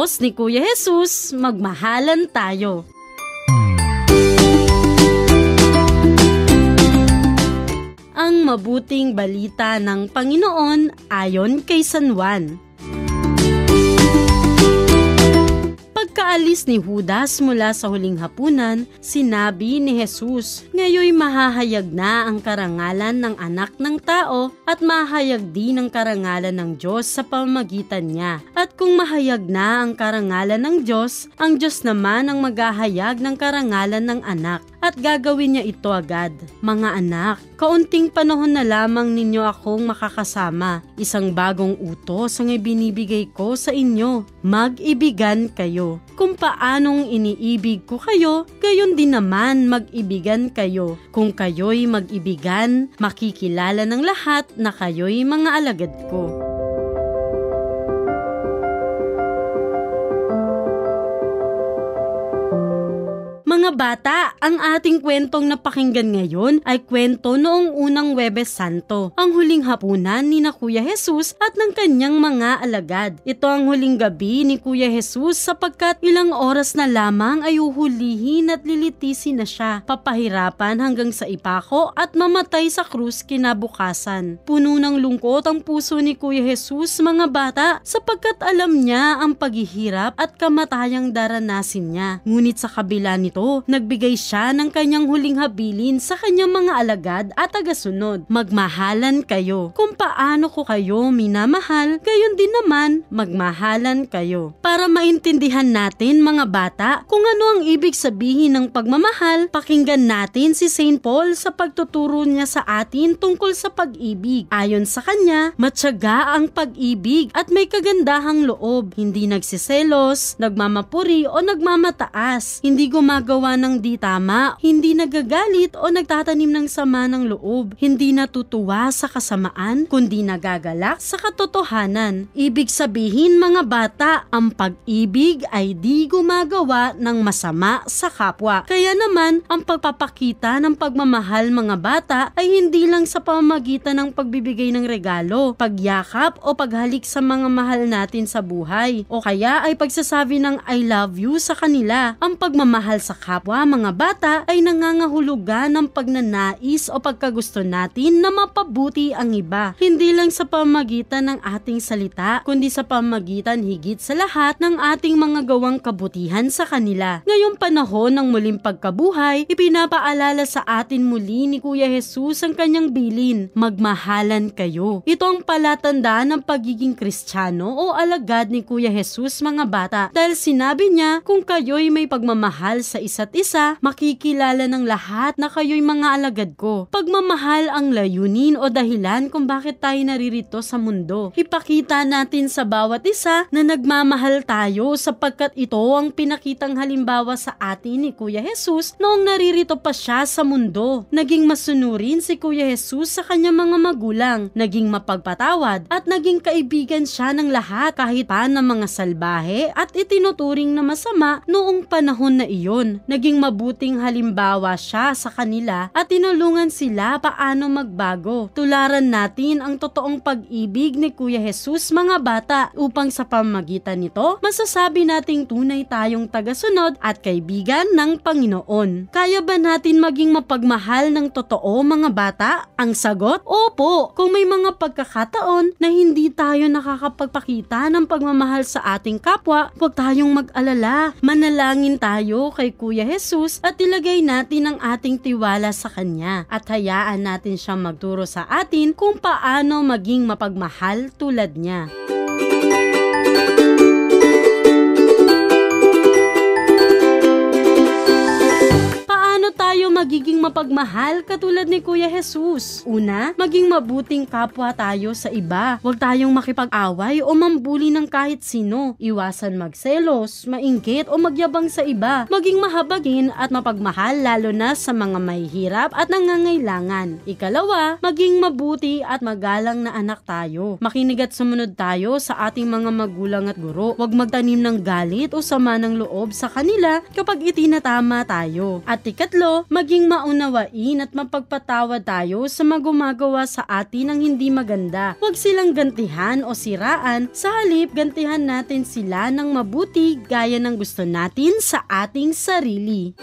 Diyos ni Kuya Jesus, magmahalan tayo. Ang mabuting balita ng Panginoon ayon kay San Juan. Pagkaalis ni Judas mula sa huling hapunan, sinabi ni Jesus, "Ngayoy mahahayag na ang karangalan ng Anak ng Tao at mahayag din ang karangalan ng Diyos sa pamamagitan niya. At kung mahayag na ang karangalan ng Diyos, ang Diyos naman ang maghahayag ng karangalan ng Anak. At gagawin niya ito agad. Mga anak, kaunting panahon na lamang ninyo akong makakasama. Isang bagong utos ang ibinibigay ko sa inyo. Mag-ibigan kayo. Kung paanong iniibig ko kayo, gayon din naman mag-ibigan kayo. Kung kayo'y mag-ibigan, makikilala ng lahat na kayo'y mga alagad ko." Mga bata, ang ating kwentong napakinggan ngayon ay kwento noong unang Huwebes Santo, ang huling hapunan ni na Kuya Jesus at ng kanyang mga alagad. Ito ang huling gabi ni Kuya Jesus sapagkat ilang oras na lamang ay uhulihin at lilitisin na siya, papahirapan hanggang sa ipako at mamatay sa krus kinabukasan. Puno ng lungkot ang puso ni Kuya Jesus, mga bata, sapagkat alam niya ang paghihirap at kamatayang daranasin niya. Ngunit sa kabila nito, nagbigay siya ng kanyang huling habilin sa kanyang mga alagad at tagasunod. Magmahalan kayo. Kung paano ko kayo minamahal, gayon din naman magmahalan kayo. Para maintindihan natin, mga bata, kung ano ang ibig sabihin ng pagmamahal, pakinggan natin si St. Paul sa pagtuturo niya sa atin tungkol sa pag-ibig. Ayon sa kanya, matyaga ang pag-ibig at may kagandahang loob. Hindi nagsiselos, nagmamapuri o nagmamataas. Hindi gumagawa ng di tama, hindi nagagalit o nagtatanim ng sama ng loob, hindi natutuwa sa kasamaan, kundi nagagalak sa katotohanan. Ibig sabihin, mga bata, ang pag-ibig ay di gumagawa ng masama sa kapwa. Kaya naman, ang pagpapakita ng pagmamahal, mga bata, ay hindi lang sa pamamagitan ng pagbibigay ng regalo, pagyakap o paghalik sa mga mahal natin sa buhay, o kaya ay pagsasabi ng I love you sa kanila. Ang pagmamahal sa kapwa, mga bata, ay nangangahulugan ng pagnanais o pagkagusto natin na mapabuti ang iba. Hindi lang sa pamamagitan ng ating salita, kundi sa pamamagitan higit sa lahat ng ating mga gawang kabutihan sa kanila. Ngayong panahon ng muling pagkabuhay, ipinapaalala sa atin muli ni Kuya Jesus ang kanyang bilin, magmahalan kayo. Ito ang palatandaan ng pagiging Kristiyano o alagad ni Kuya Jesus, mga bata, dahil sinabi niya, kung kayo'y may pagmamahal sa isa't isa, makikilala ng lahat na kayo'y mga alagad ko. Pagmamahal ang layunin o dahilan kung bakit tayo naririto sa mundo. Ipakita natin sa bawat isa na nagmamahal tayo sapagkat ito ang pinakitang halimbawa sa atin ni Kuya Jesus noong naririto pa siya sa mundo. Naging masunurin si Kuya Jesus sa kanyang mga magulang, naging mapagpatawad at naging kaibigan siya ng lahat kahit pa ng mga salbahe at itinuturing na masama noong panahon na iyon. Naging mabuting halimbawa siya sa kanila at tinulungan sila paano magbago. Tularan natin ang totoong pag-ibig ni Kuya Jesus, mga bata, upang sa pamamagitan nito, masasabi nating tunay tayong tagasunod at kaibigan ng Panginoon. Kaya ba natin maging mapagmahal ng totoo, mga bata? Ang sagot, opo. Kung may mga pagkakataon na hindi tayo nakakapagpakita ng pagmamahal sa ating kapwa, huwag tayong mag-alala. Manalangin tayo kay Kuya Jesus at ilagay natin ang ating tiwala sa Kanya at hayaan natin siyang magturo sa atin kung paano maging mapagmahal tulad niya. Tayo magiging mapagmahal katulad ni Kuya Jesus. Una, maging mabuting kapwa tayo sa iba. Huwag tayong makipag-away o mambuli ng kahit sino. Iwasan magselos, mainggit o magyabang sa iba. Maging mahabagin at mapagmahal lalo na sa mga mahihirap at nangangailangan. Ikalawa, maging mabuti at magalang na anak tayo. Makinig at sumunod tayo sa ating mga magulang at guro. Huwag magtanim ng galit o sama ng loob sa kanila kapag itinatama tayo. At ikatlo, maging maging maunawain at mapagpatawad tayo sa mga gumagawa sa atin ng hindi maganda. Huwag silang gantihan o siraan, sa halip gantihan natin sila ng mabuti gaya ng gusto natin sa ating sarili.